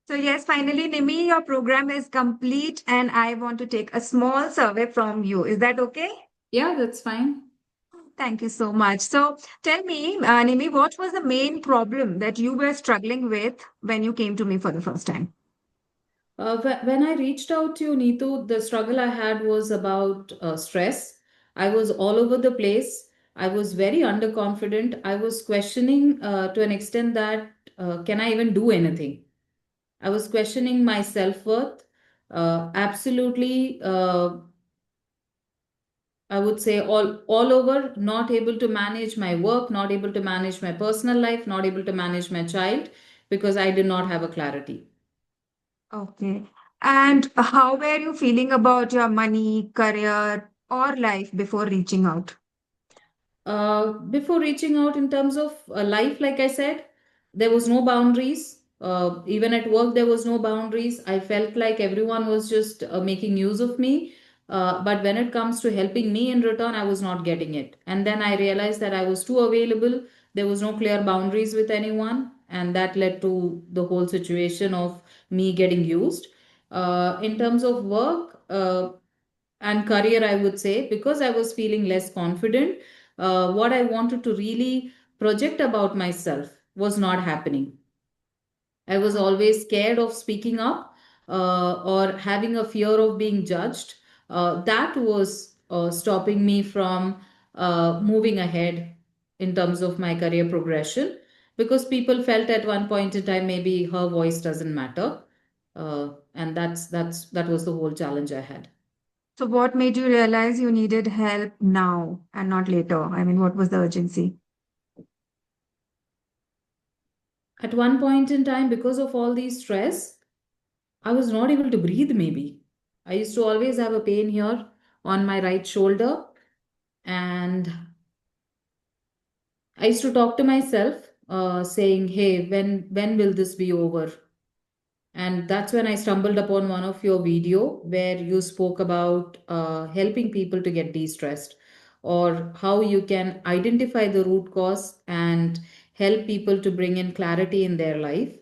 So yes, finally, Nimi, your program is complete and I want to take a small survey from you. Is that okay? Yeah, that's fine. Thank you so much. So tell me, Nimi, what was the main problem that you were struggling with when you came to me for the first time? When I reached out to you, Neetu, the struggle I had was about stress. I was all over the place. I was very underconfident. I was questioning to an extent that can I even do anything? I was questioning my self worth. Absolutely, I would say all over. Not able to manage my work, not able to manage my personal life, not able to manage my child because I did not have a clarity. Okay. And how were you feeling about your money, career, or life before reaching out? Before reaching out in terms of life, like I said, there was no boundaries. Even at work, there was no boundaries. I felt like everyone was just making use of me. But when it comes to helping me in return, I was not getting it. And then I realized that I was too available. There was no clear boundaries with anyone. And that led to the whole situation of me getting used. In terms of work, and career, I would say, because I was feeling less confident, what I wanted to really project about myself was not happening. I was always scared of speaking up or having a fear of being judged. That was stopping me from moving ahead in terms of my career progression because people felt at one point in time maybe her voice doesn't matter. And that was the whole challenge I had. So what made you realize you needed help now and not later? I mean, what was the urgency? At one point in time, because of all these stress, I was not able to breathe, maybe. I used to always have a pain here on my right shoulder, and I used to talk to myself, saying, "Hey, when will this be over?" And that's when I stumbled upon one of your video where you spoke about helping people to get de-stressed, or how you can identify the root cause and help people to bring in clarity in their life,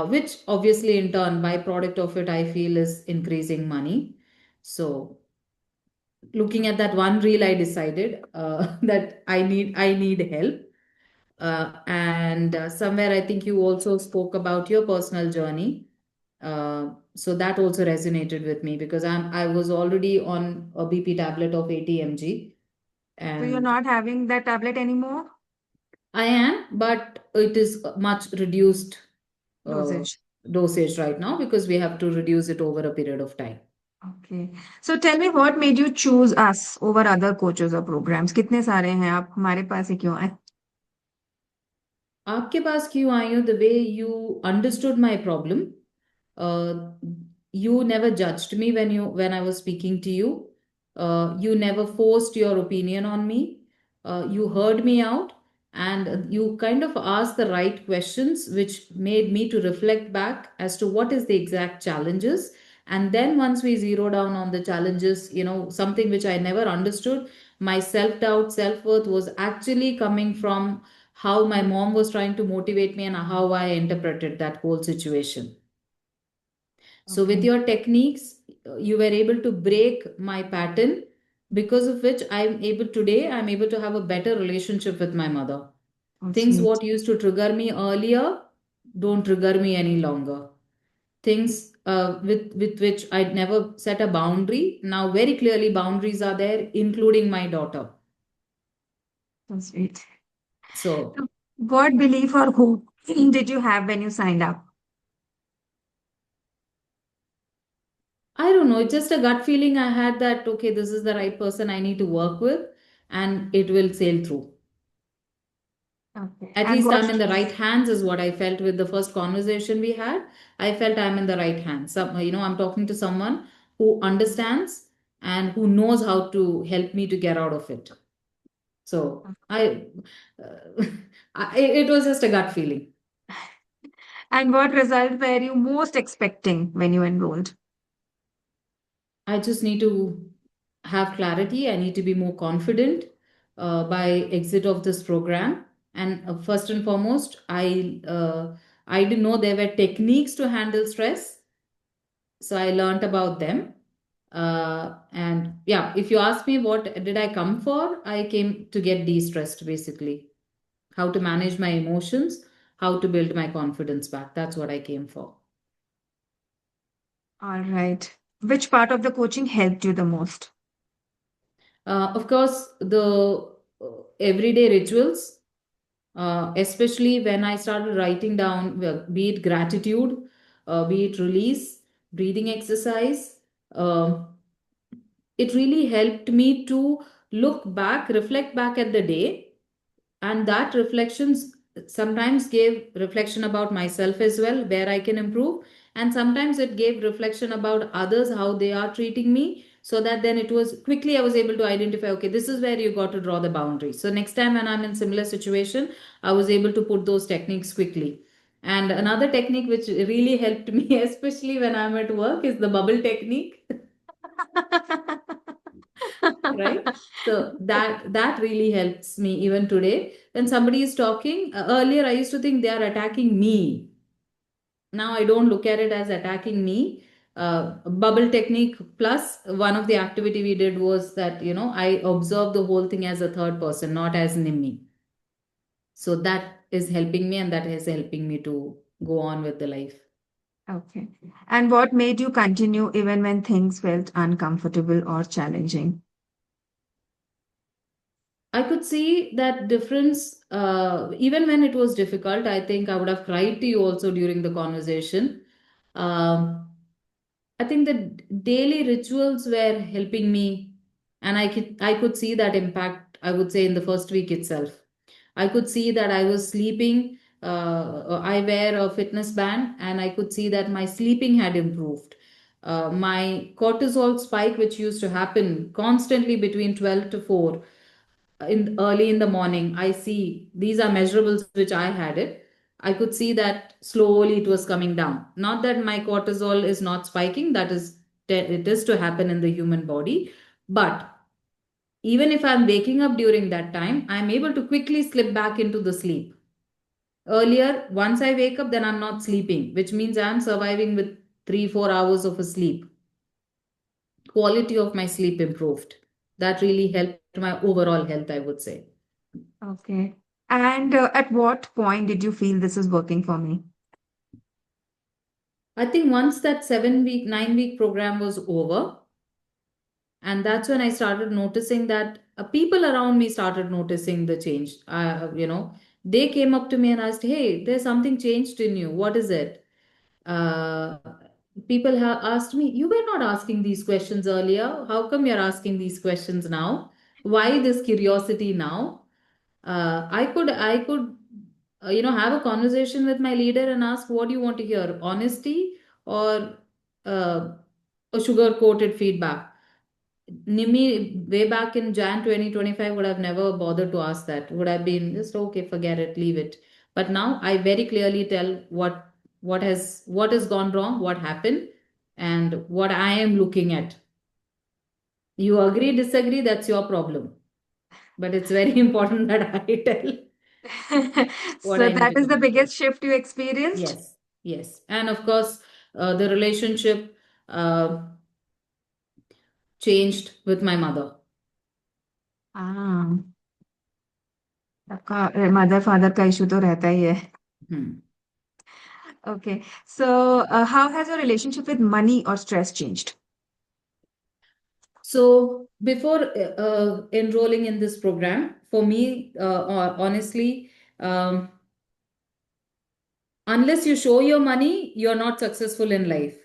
which obviously in turn byproduct of it I feel is increasing money. So looking at that one reel, I decided that I need help. And somewhere I think you also spoke about your personal journey. So that also resonated with me because I was already on a BP tablet of 80 mg, So you're and not having that tablet anymore? I am, but it is much reduced uh, Dosage. dosage right now because we have to reduce it over a period of time. Okay. So tell me what made you choose us over other coaches or programs? कितने सारे हैं आप हमारे पास ही क्यों आए? आपके पास क्यों आई हूँ? The way you understood my problem. uh, you never judged me when I was speaking to you. You never forced your opinion on me. You heard me out, and you kind of asked the right questions which made me to reflect back as to what is the exact challenges. And then once we zero down on the challenges, something which I never understood, my self doubt, self worth was actually coming from how my mom was trying to motivate me and how I interpreted that whole situation. So, with Okay. your techniques, you were able to break my pattern, because of which I'm able to have a better relationship with my mother. Oh, Things sweet. what used to trigger me earlier don't trigger me any longer. Things with which I'd never set a boundary, now very clearly boundaries are there, including my daughter. So sweet. So So what belief or hope did you have when you signed up? I don't know, it's just a gut feeling I had that, okay, this is the right person I need to work with and it will sail through. Okay. At And least what I'm in the right hands, is what I felt with the first conversation we had. I felt I'm in the right hands. I'm talking to someone who understands and who knows how to help me to get out of it. So uh, it was just a gut feeling. and what result were you most expecting when you enrolled? I just need to have clarity. I need to be more confident by exit of this program. And first and foremost, I I didn't know there were techniques to handle stress. So I learned about them. And yeah, if you ask me what did I come for, I came to get de-stressed basically. How to manage my emotions, how to build my confidence back. That's what I came for. All right. Which part of the coaching helped you the most? Of course, the everyday rituals, especially when I started writing down, well, be it gratitude, be it release, breathing exercise. um it really helped me to look back, reflect back at the day, and that reflections sometimes gave reflection about myself as well, where I can improve, and sometimes it gave reflection about others, how they are treating me, so that then it was quickly I was able to identify, okay, this is where you got to draw the boundary. So next time when I'm in similar situation, I was able to put those techniques quickly. And another technique which really helped me especially when I'm at work is the bubble technique. Right, so that really helps me even today when somebody is talking. Earlier I used to think they are attacking me. Now I don't look at it as attacking me. Bubble technique plus one of the activity we did was that, I observe the whole thing as a third person, not as Nimmy. So that is helping me, and that is helping me to go on with the life. Okay. And what made you continue even when things felt uncomfortable or challenging? I could see that difference, even when it was difficult. I think I would have cried to you also during the conversation. Um, I think the daily rituals were helping me, and I could see that impact. I would say in the first week itself, I could see that I was sleeping. I wear a fitness band, and I could see that my sleeping had improved. My cortisol spike, which used to happen constantly between 12 to 4 in early in the morning, I see these are measurables which I had it. I could see that slowly it was coming down. Not that my cortisol is not spiking, that is, it is to happen in the human body. But even if I'm waking up during that time, I'm able to quickly slip back into the sleep. Earlier, once I wake up, then I'm not sleeping, which means I'm surviving with 3 4 hours of a sleep. Quality of my sleep improved. That really helped my overall health, I would say. Okay. And at what point did you feel this is working for me? I think once that 7 week, 9 week program was over, and that's when I started noticing that people around me started noticing the change. They came up to me and asked, "Hey, there's something changed in you. What is it?" Uh, People have asked me, "You were not asking these questions earlier. How come you're asking these questions now? Why this curiosity now?" I could have a conversation with my leader and ask, what do you want to hear, honesty or uh, a sugar coated feedback? Nimi way back in Jan 2025 would have never bothered to ask that, would have been just okay, forget it, leave it. But now I very clearly tell what has gone wrong, what happened, and what I am looking at. You agree, disagree, that's your problem, but it's very important that I tell what So I need that to is the communicate. biggest shift you experienced? Yes, yes. And of course, the relationship uh, changed with my mother. Ah, सबका mother father का issue तो रहता ही है. Hmm. Okay. So, how has your relationship with money or stress changed? So, before enrolling in this program, for me, honestly, unless you show your money, you're not successful in life.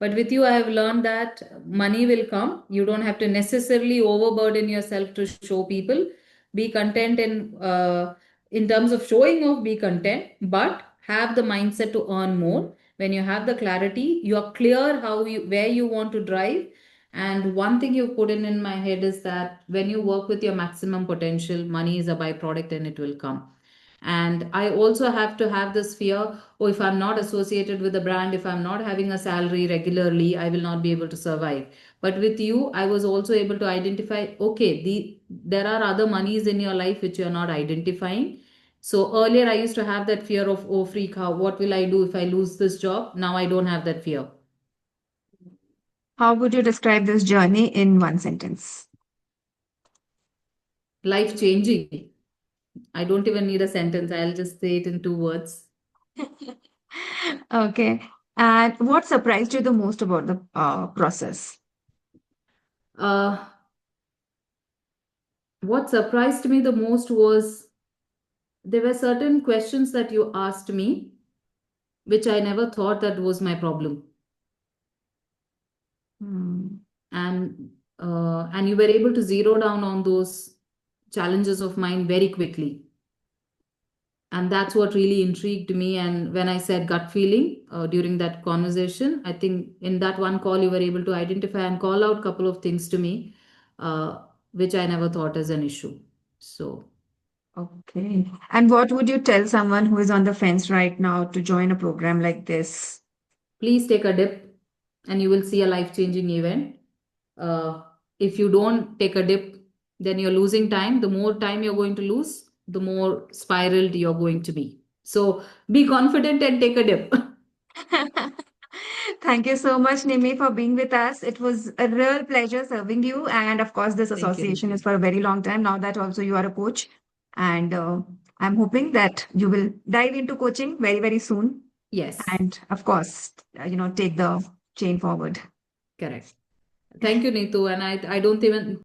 But with you, I have learned that money will come. You don't have to necessarily overburden yourself to show people. Be content in terms of showing off. Be content, but have the mindset to earn more. When you have the clarity, you are clear where you want to drive. And one thing you put in my head is that when you work with your maximum potential, money is a byproduct and it will come. And I also have to have this fear, oh, if I'm not associated with the brand, if I'm not having a salary regularly, I will not be able to survive. But with you, I was also able to identify, okay, there are other monies in your life which you're not identifying, So earlier I used to have that fear of, oh, freak, how, what will I do if I lose this job? Now I don't have that fear. How would you describe this journey in one sentence? Life changing. I don't even need a sentence. I'll just say it in 2 words. Okay. And what surprised you the most about the process? Uh, what surprised me the most was there were certain questions that you asked me, which I never thought that was my problem. Hmm. And you were able to zero down on those challenges of mine very quickly, and that's what really intrigued me. And when I said gut feeling during that conversation, I think in that one call you were able to identify and call out a couple of things to me, which I never thought as an issue. So Okay. And what would you tell someone who is on the fence right now to join a program like this? please take a dip and you will see a life changing event. If you don't take a dip, then you're losing time. The more time you're going to lose, the more spiraled you're going to be. So be confident and take a dip. Thank you so much, Nimi, for being with us. It was a real pleasure serving you. And of course, this Thank you, association is Neetu. for a very long time. Now that also you are a coach. And I'm hoping that you will dive into coaching very, very soon. Yes, And of course, take the chain forward. correct. Thank you, Neetu. And I don't even